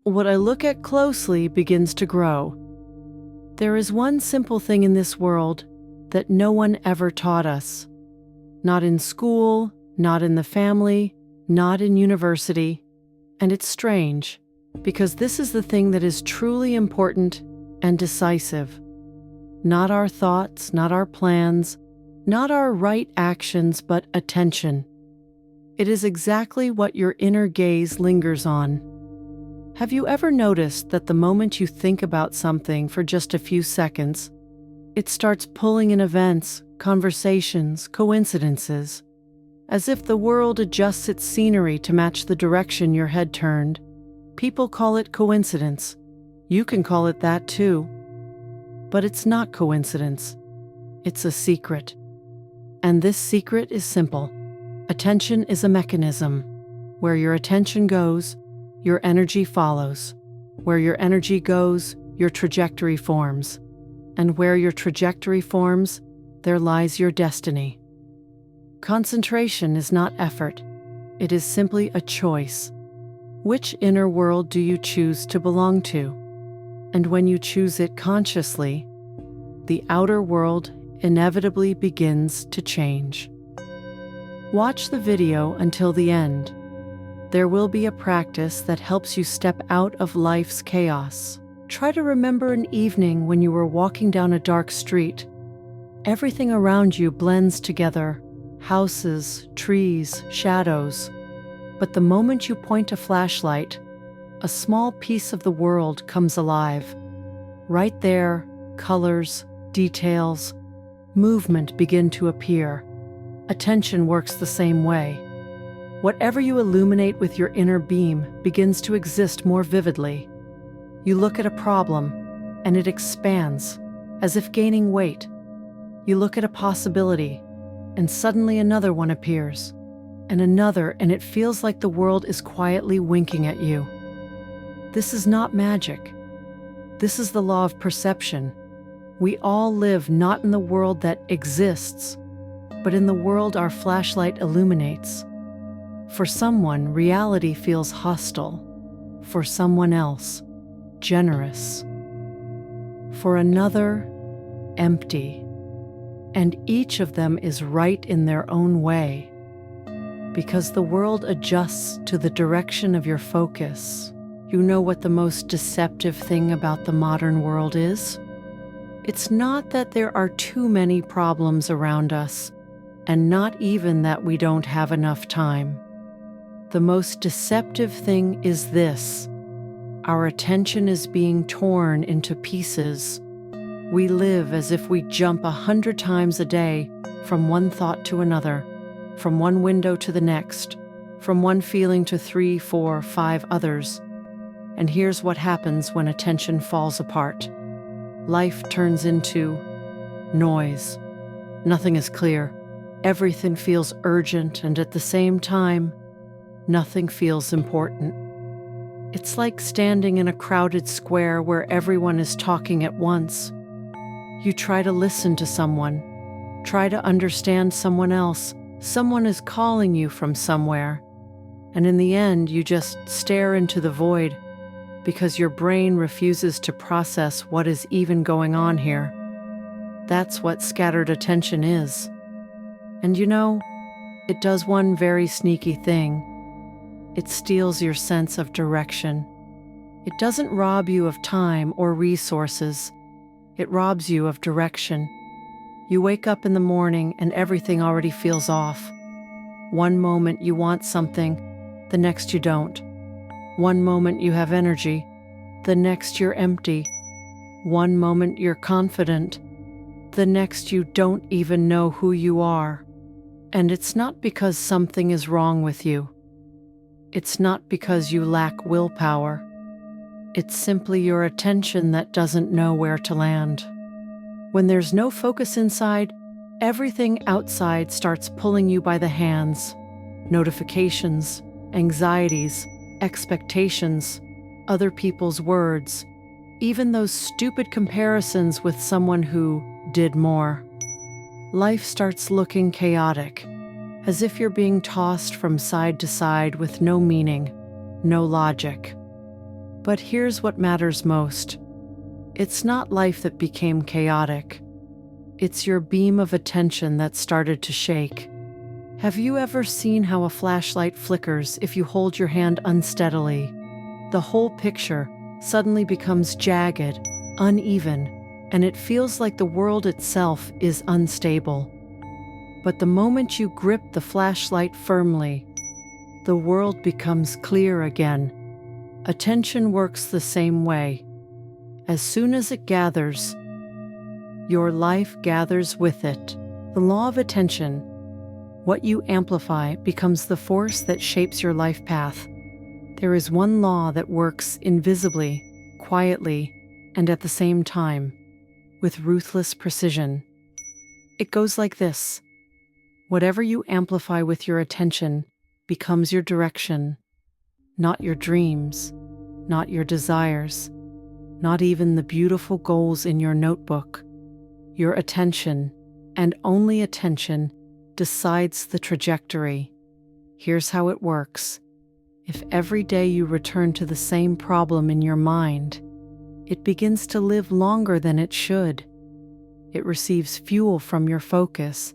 what I look at closely begins to grow. There is one simple thing in this world that no one ever taught us. Not in school, not in the family, not in university. And it's strange, because this is the thing that is truly important and decisive. Not our thoughts, not our plans, not our right actions, but attention. It is exactly what your inner gaze lingers on. Have you ever noticed that the moment you think about something for just a few seconds, it starts pulling in events, conversations, coincidences, as if the world adjusts its scenery to match the direction your head turned? People call it coincidence. You can call it that too. But it's not coincidence. It's a secret. And this secret is simple. Attention is a mechanism. Where your attention goes, your energy follows. Where your energy goes, your trajectory forms. And where your trajectory forms, there lies your destiny. Concentration is not effort. It is simply a choice. Which inner world do you choose to belong to? And when you choose it consciously, the outer world inevitably begins to change. Watch the video until the end. There will be a practice that helps you step out of life's chaos. Try to remember an evening when you were walking down a dark street. Everything around you blends together: houses, trees, shadows. But the moment you point a flashlight, a small piece of the world comes alive. Right there, colors, details, movement begin to appear. Attention works the same way. Whatever you illuminate with your inner beam begins to exist more vividly. You look at a problem, and it expands, as if gaining weight. You look at a possibility, and suddenly another one appears, and another, and it feels like the world is quietly winking at you. This is not magic. This is the law of perception. We all live not in the world that exists, but in the world our flashlight illuminates. For someone, reality feels hostile. For someone else, generous. For another, empty. And each of them is right in their own way. Because the world adjusts to the direction of your focus. You know what the most deceptive thing about the modern world is? It's not that there are too many problems around us, and not even that we don't have enough time. The most deceptive thing is this: our attention is being torn into pieces. We live as if we jump 100 times a day from one thought to another, from one window to the next, from one feeling to 3, 4, 5 others. And here's what happens when attention falls apart. Life turns into noise. Nothing is clear. Everything feels urgent, and at the same time, nothing feels important. It's like standing in a crowded square where everyone is talking at once. You try to listen to someone, try to understand someone else. Someone is calling you from somewhere. And in the end, you just stare into the void because your brain refuses to process what is even going on here. That's what scattered attention is. And you know, it does one very sneaky thing. It steals your sense of direction. It doesn't rob you of time or resources. It robs you of direction. You wake up in the morning and everything already feels off. One moment you want something, the next you don't. One moment you have energy, the next you're empty. One moment you're confident, the next you don't even know who you are. And it's not because something is wrong with you. It's not because you lack willpower. It's simply your attention that doesn't know where to land. When there's no focus inside, everything outside starts pulling you by the hands. Notifications, anxieties, expectations, other people's words, even those stupid comparisons with someone who did more. Life starts looking chaotic, as if you're being tossed from side to side with no meaning, no logic. But here's what matters most. It's not life that became chaotic. It's your beam of attention that started to shake. Have you ever seen how a flashlight flickers if you hold your hand unsteadily? The whole picture suddenly becomes jagged, uneven, and it feels like the world itself is unstable. But the moment you grip the flashlight firmly, the world becomes clear again. Attention works the same way. As soon as it gathers, your life gathers with it. The law of attention. What you amplify becomes the force that shapes your life path. There is one law that works invisibly, quietly, and at the same time, with ruthless precision. It goes like this. Whatever you amplify with your attention becomes your direction, not your dreams, not your desires, not even the beautiful goals in your notebook. Your attention, and only attention, decides the trajectory. Here's how it works. If every day you return to the same problem in your mind, it begins to live longer than it should. It receives fuel from your focus.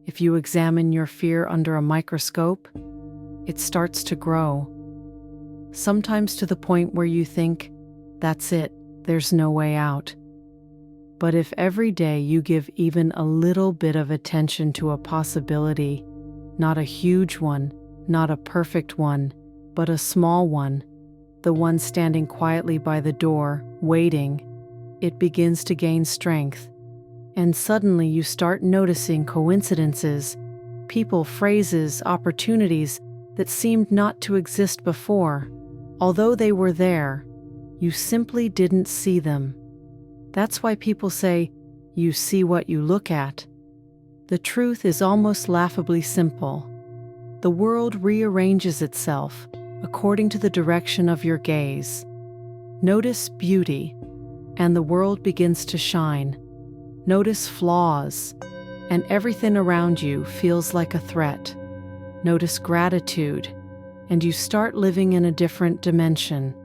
If you examine your fear under a microscope, it starts to grow. Sometimes to the point where you think, that's it, there's no way out. But if every day you give even a little bit of attention to a possibility, not a huge one, not a perfect one, but a small one, the one standing quietly by the door, waiting, it begins to gain strength. And suddenly you start noticing coincidences, people, phrases, opportunities that seemed not to exist before. Although they were there, you simply didn't see them. That's why people say, you see what you look at. The truth is almost laughably simple. The world rearranges itself according to the direction of your gaze. Notice beauty, and the world begins to shine. Notice flaws, and everything around you feels like a threat. Notice gratitude, and you start living in a different dimension.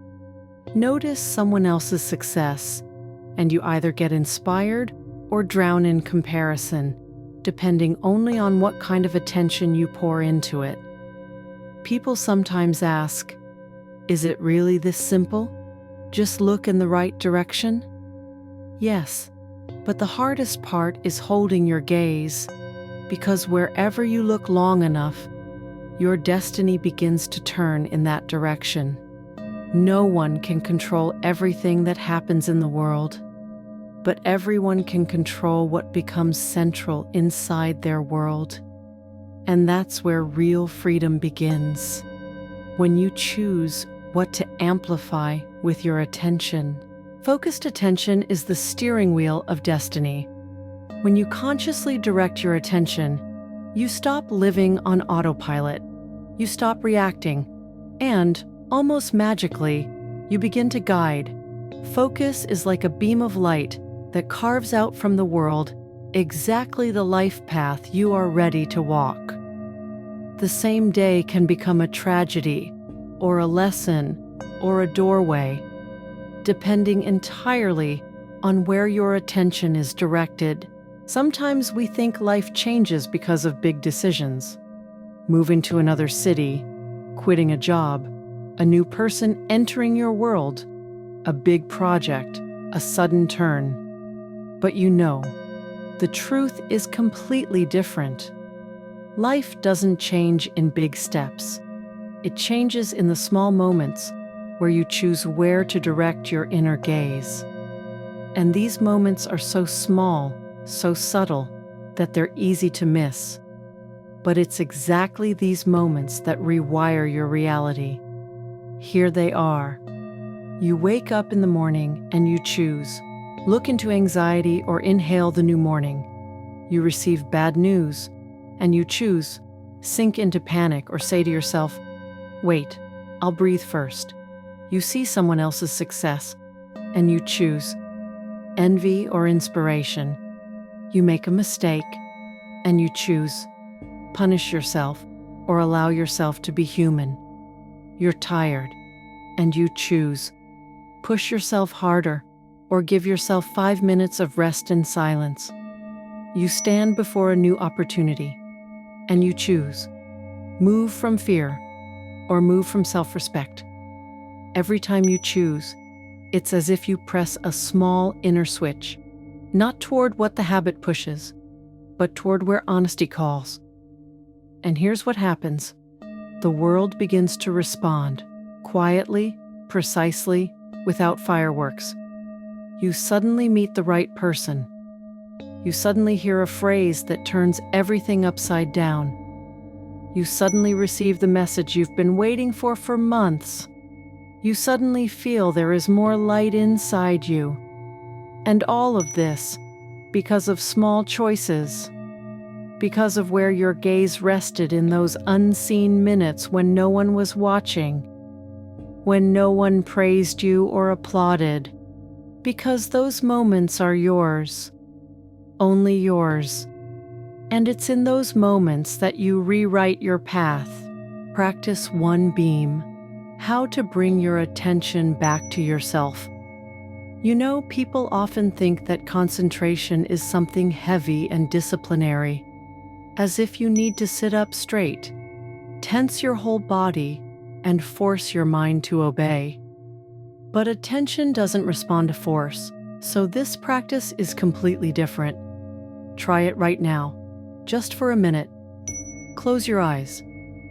Notice someone else's success, and you either get inspired or drown in comparison, depending only on what kind of attention you pour into it. People sometimes ask, is it really this simple? Just look in the right direction? Yes, but the hardest part is holding your gaze, because wherever you look long enough, your destiny begins to turn in that direction. No one can control everything that happens in the world, but everyone can control what becomes central inside their world. And that's where real freedom begins. When you choose what to amplify with your attention. Focused attention is the steering wheel of destiny. When you consciously direct your attention, you stop living on autopilot. You stop reacting, and almost magically, you begin to guide. Focus is like a beam of light that carves out from the world exactly the life path you are ready to walk. The same day can become a tragedy, or a lesson, or a doorway, depending entirely on where your attention is directed. Sometimes we think life changes because of big decisions. Moving to another city, quitting a job, a new person entering your world, a big project, a sudden turn. But you know, the truth is completely different. Life doesn't change in big steps. It changes in the small moments where you choose where to direct your inner gaze. And these moments are so small, so subtle, that they're easy to miss. But it's exactly these moments that rewire your reality. Here they are. You wake up in the morning and you choose. Look into anxiety or inhale the new morning. You receive bad news and you choose. Sink into panic or say to yourself, wait, I'll breathe first. You see someone else's success and you choose. Envy or inspiration. You make a mistake and you choose. Punish yourself or allow yourself to be human. You're tired and you choose. Push yourself harder, or give yourself 5 minutes of rest and silence. You stand before a new opportunity, and you choose. Move from fear, or move from self-respect. Every time you choose, it's as if you press a small inner switch, not toward what the habit pushes, but toward where honesty calls. And here's what happens. The world begins to respond, quietly, precisely, without fireworks. You suddenly meet the right person. You suddenly hear a phrase that turns everything upside down. You suddenly receive the message you've been waiting for months. You suddenly feel there is more light inside you. And all of this, because of small choices. Because of where your gaze rested in those unseen minutes when no one was watching. When no one praised you or applauded. Because those moments are yours. Only yours. And it's in those moments that you rewrite your path. Practice one beam. How to bring your attention back to yourself. You know, people often think that concentration is something heavy and disciplinary, as if you need to sit up straight, tense your whole body, and force your mind to obey. But attention doesn't respond to force, so this practice is completely different. Try it right now, just for a minute. Close your eyes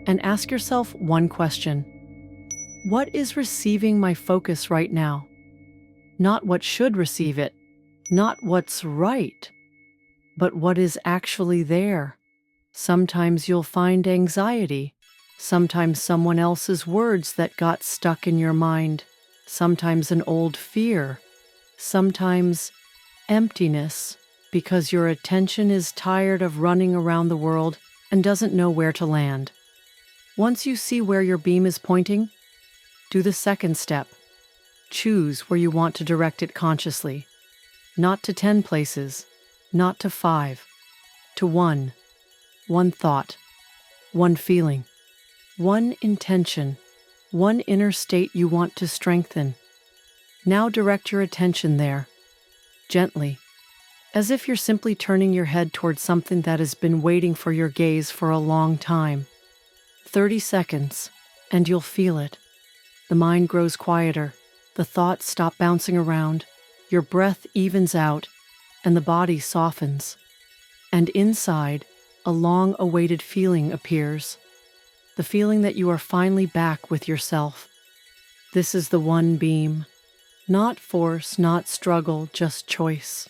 and ask yourself one question. What is receiving my focus right now? Not what should receive it, not what's right, but what is actually there. Sometimes you'll find anxiety, sometimes someone else's words that got stuck in your mind, sometimes an old fear, sometimes emptiness, because your attention is tired of running around the world and doesn't know where to land. Once you see where your beam is pointing, do the second step. Choose where you want to direct it consciously. Not to 10 places, not to 5, to one. One thought, one feeling, one intention, one inner state you want to strengthen. Now direct your attention there, gently, as if you're simply turning your head towards something that has been waiting for your gaze for a long time. 30 seconds, and you'll feel it. The mind grows quieter, the thoughts stop bouncing around, your breath evens out, and the body softens. And inside, a long-awaited feeling appears. The feeling that you are finally back with yourself. This is the one beam. Not force, not struggle, just choice.